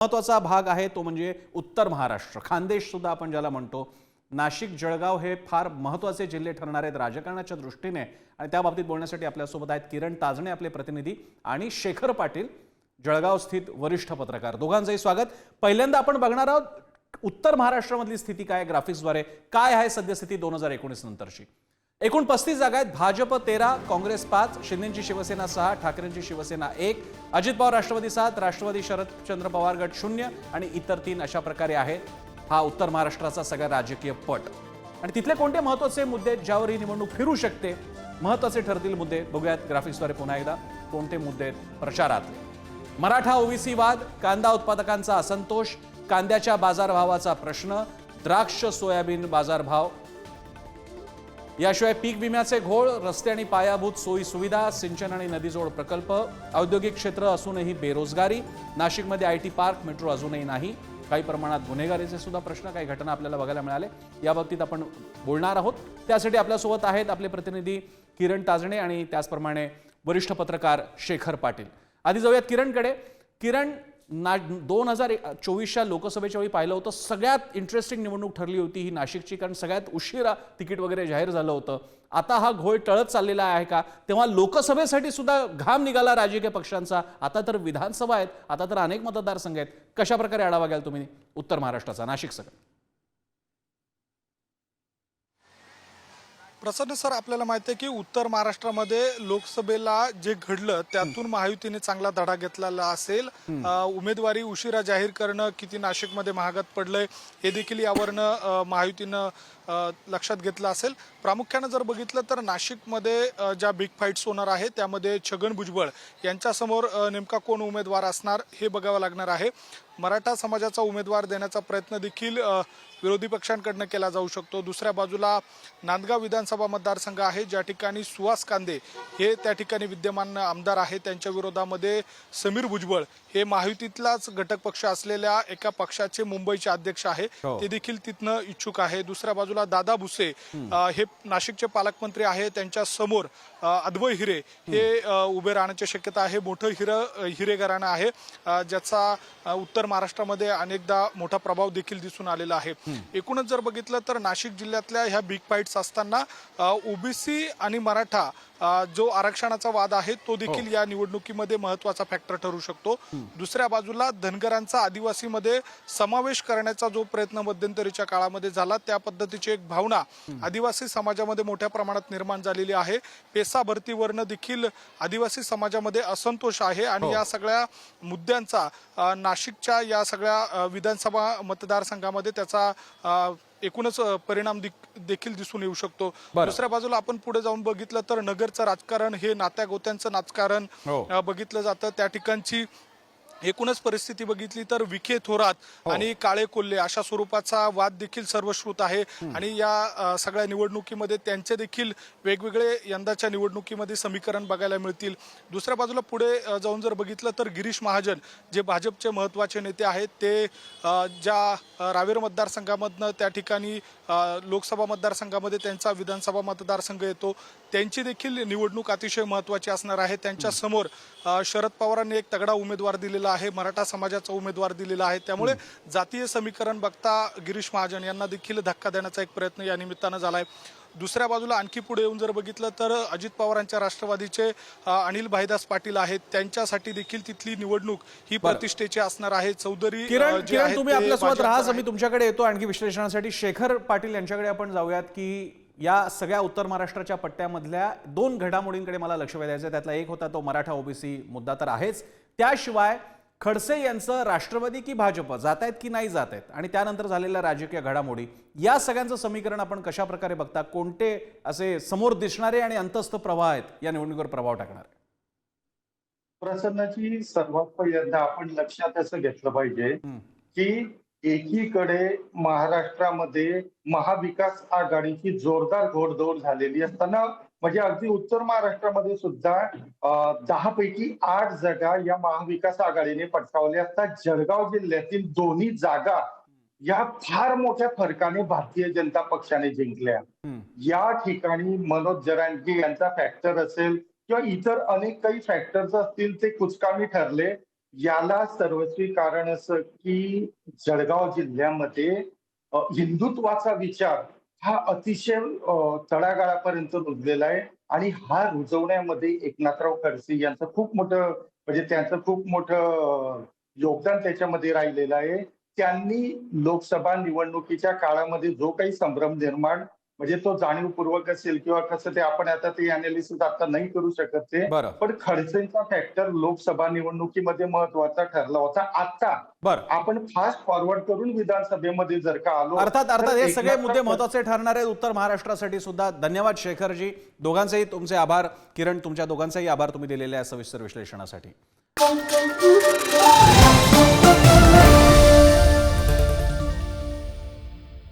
महत्त्वाचा भाग आहे तो म्हणजे उत्तर महाराष्ट्र, खानदेश सुद्धा आपण ज्याला म्हणतो. नाशिक, जळगाव हे फार महत्त्वाचे जिल्हे ठरणार आहेत राजकारणाच्या दृष्टीने आणि त्या बाबतीत बोलण्यासाठी आपल्यासोबत आहेत किरण ताजणे आपले प्रतिनिधी आणि शेखर पाटील, जळगाव स्थित वरिष्ठ पत्रकार. दोघांचंही स्वागत. पहिल्यांदा आपण बघणार आहोत उत्तर महाराष्ट्रामधली स्थिती काय, ग्राफिक्सद्वारे काय आहे सद्यस्थिती 2019 नंतरची. एकूण 35 जागा आहेत. भाजप 13, काँग्रेस 5, शिंदेची शिवसेना 6, ठाकरेंची शिवसेना 1, अजित पवार राष्ट्रवादी 7, राष्ट्रवादी शरदचंद्र पवार गट 0 आणि इतर 3 अशा प्रकारे आहे हा उत्तर महाराष्ट्राचा सगळा राजकीय पट. आणि तिथले कोणते महत्त्वाचे मुद्दे ज्यावर ही निवडणूक फिरू शकते, महत्त्वाचे ठरतील मुद्दे बघूयात ग्राफिक्सद्वारे पुन्हा एकदा. कोणते मुद्दे आहेत प्रचारातले? मराठा ओबीसी वाद, कांदा उत्पादकांचा असंतोष, कांद्याच्या बाजारभावाचा प्रश्न, द्राक्ष सोयाबीन बाजारभाव, याशिवाय पीक विम्याचे घोळ, रस्ते आणि पायाभूत सोयी सुविधा, सिंचन आणि नदीजोड प्रकल्प, औद्योगिक क्षेत्र असूनही बेरोजगारी, नाशिकमध्ये आयटी पार्क, मेट्रो अजूनही नाही, काही प्रमाणात गुन्हेगारीचे सुद्धा प्रश्न, काही घटना आपल्याला बघायला मिळाले. या बाबतीत आपण बोलणार आहोत. त्यासाठी आपल्यासोबत आहेत आपले प्रतिनिधी किरण ताजणे आणि त्याचप्रमाणे वरिष्ठ पत्रकार शेखर पाटील. आधी जाऊयात किरणकडे. किरण, 2024च्या लोकसभेच्या वेळी पाहिलं होतं सगळ्यात इंटरेस्टिंग निवडणूक ठरली होती ही नाशिकची, कारण सगळ्यात उशिरा तिकीट वगैरे जाहीर झालं होतं. आता हा घोळ टळत चाललेला आहे का? तेव्हा लोकसभेसाठी सुद्धा घाम निघाला राजकीय पक्षांचा. आता तर विधानसभा आहेत, आता तर अनेक मतदारसंघ आहेत. कशा प्रकारे आढावा घ्याल तुम्ही उत्तर महाराष्ट्राचा, नाशिक सगळं? प्रसन्न सर, आपल्याला माहिती आहे की उत्तर महाराष्ट्रामध्ये लोकसभेला जे घडलं त्यातून महायुतीने चांगला धडा घेतलेला असेल. उमेदवारी उशिरा जाहीर करणं किती नाशिकमध्ये महागात पडलंय हे देखील यावरनं महायुतीनं लक्षात घेतलं असेल. प्रामुख्यानं जर बघितलं तर नाशिकमध्ये ज्या बिग फाईट्स होणार आहे त्यामध्ये छगन भुजबळ यांच्यासमोर नेमका कोण उमेदवार असणार हे बघावं लागणार आहे. मराठा समाजाचा उमेदवार देण्याचा प्रयत्न देखील विरोधी पक्षांकडनं केला जाऊ शकतो. दुसऱ्या बाजूला नांदगाव विधानसभा मतदारसंघ आहे ज्या ठिकाणी सुहास कांदे हे त्या ठिकाणी विद्यमान आमदार आहे. त्यांच्या विरोधामध्ये समीर भुजबळ हे महायुतीतलाच घटक पक्ष असलेल्या एका पक्षाचे मुंबईचे अध्यक्ष आहे, ते देखील तिथनं इच्छुक आहे. दुसऱ्या बाजूला दादा भुसे हे नाशिकचे पालकमंत्री आहे, त्यांच्या समोर अद्वै हिरे हे उभे राहण्याची शक्यता आहे. मोठं हिरे घराणं आहे ज्याचा उत्तर महाराष्ट्रामध्ये अनेकदा मोठा प्रभाव देखील दिसून आलेला आहे. एकूणच जर बघितलं तर नाशिक जिल्ह्यातल्या ह्या बिग फाईट्स असताना ओबीसी आणि मराठा जो आरक्षणाचा वाद आहे तो देखील या निवडणुकीमध्ये महत्वाचा फॅक्टर ठरू शकतो. दुसऱ्या बाजूला धनगरांचा आदिवासीमध्ये समावेश करण्याचा जो प्रयत्न मध्यंतरीच्या काळामध्ये झाला त्या पद्धतीची एक भावना आदिवासी समाजामध्ये मोठ्या प्रमाणात निर्माण झालेली आहे. पेसा भरतीवरनं देखील आदिवासी समाजामध्ये असंतोष आहे आणि या सगळ्या मुद्द्यांचा नाशिकच्या या सगळ्या विधानसभा मतदारसंघामध्ये त्याचा एकूणच परिणाम देखील दिसून येऊ शकतो. दुसऱ्या बाजूला आपण पुढे जाऊन बघितलं तर नगरचं राजकारण हे नात्या गोत्यांचं राजकारण बघितलं जातं. त्या ठिकाणची एकूणच परिस्थिती बघितली तर विखे थोरात आणि काळे कोल्हे अशा स्वरूपाचा वाद देखील सर्वश्रुत आहे आणि या सगळ्या निवडणुकीमध्ये त्यांचे देखील वेगवेगळे यंदाच्या निवडणुकीमध्ये समीकरण बघायला मिळतील. दुसऱ्या बाजूला पुढे जाऊन जर बघितलं तर गिरीश महाजन जे भाजपचे महत्त्वाचे नेते आहेत ते ज्या रावेर मतदारसंघामधनं त्या ठिकाणी लोकसभा मतदारसंघामध्ये त्यांचा विधानसभा मतदारसंघ येतो, त्यांची देखील निवडणूक अतिशय महत्त्वाची असणार आहे. त्यांच्या समोर शरद पवारांनी एक तगडा उमेदवार दिलेला आहे, मराठा समाजाचा उमेदवार दिलेला आहे. त्यामुळे जातीय समीकरण बघता गिरीश महाजन यांना देखील धक्का देण्याचा एक प्रयत्न या निमित्तानं झालाय. दुसऱ्या बाजूला आणखी पुढे येऊन जर बघितलं तर अजित पवारांच्या राष्ट्रवादीचे अनिल भाईदास पाटील आहेत, त्यांच्यासाठी देखील तिथली निवडणूक ही प्रतिष्ठेची असणार आहे. चौधरी किरण, तुम्ही आपल्यासोबत राहा, मी तुमच्याकडे येतो आणखी विश्लेषणासाठी. शेखर पाटील यांच्याकडे आपण जाऊयात की या सगळ्या उत्तर महाराष्ट्राच्या पट्ट्यामधल्या 2 घडामोडींकडे मला लक्ष वेधायचं. त्यातला एक होता तो मराठा ओबीसी मुद्दा तर आहेच, त्याशिवाय खडसे यांचं राष्ट्रवादी की भाजप जात आहेत की नाही जात आहेत आणि त्यानंतर झालेल्या राजकीय घडामोडी, या सगळ्यांचं समीकरण आपण कशा प्रकारे बघता? कोणते असे समोर दिसणारे आणि अंतस्थ प्रवाह आहेत या निवडणुकीवर प्रभाव टाकणारे? प्रसन्नाची सर्वात पहिल्यांदा आपण लक्षात असं घेतलं पाहिजे की एकीकडे महाराष्ट्रामध्ये महाविकास आघाडीची जोरदार घोडदौड झालेली असताना म्हणजे अगदी उत्तर महाराष्ट्रामध्ये सुद्धा 10 पैकी 8 जागा या महाविकास आघाडीने पटकावल्या असतात. जळगाव जिल्ह्यातील दोन्ही जागा या फार मोठ्या फरकाने भारतीय जनता पक्षाने जिंकल्या. या ठिकाणी मनोज जरांगे यांचा फॅक्टर असेल किंवा इतर अनेक काही फॅक्टर्स असतील ते कुचकामी ठरले. याला सर्वस्वी कारण असं की जळगाव जिल्ह्यामध्ये हिंदुत्वाचा विचार हा अतिशय तळागाळापर्यंत रुजलेला आहे आणि हा रुजवण्यामध्ये एकनाथराव खडसे यांचं खूप मोठं म्हणजे त्यांचं खूप मोठं योगदान त्याच्यामध्ये राहिलेलं आहे. त्यांनी लोकसभा निवडणुकीच्या काळामध्ये जो काही संभ्रम निर्माण म्हणजे तो जाणीवपूर्वक असेल किंवा कसं ते आपण आता ते अनालिसिस आता नाही करू शकत ते, बरं पण खडसेंचा फॅक्टर लोकसभा निवडणुकीमध्ये महत्वाचा ठरला होता. आता बरं आपण फास्ट फॉरवर्ड करून विधानसभेमध्ये जर का आलो अर्थात तर हे सगळे एकनाथ मुद्दे महत्वाचे ठरणार आहेत उत्तर महाराष्ट्रासाठी सुद्धा. धन्यवाद शेखरजी, दोघांचेही तुमचे आभार. किरण, तुमच्या दोघांचेही आभार तुम्ही दिलेल्या सविस्तर विश्लेषणासाठी.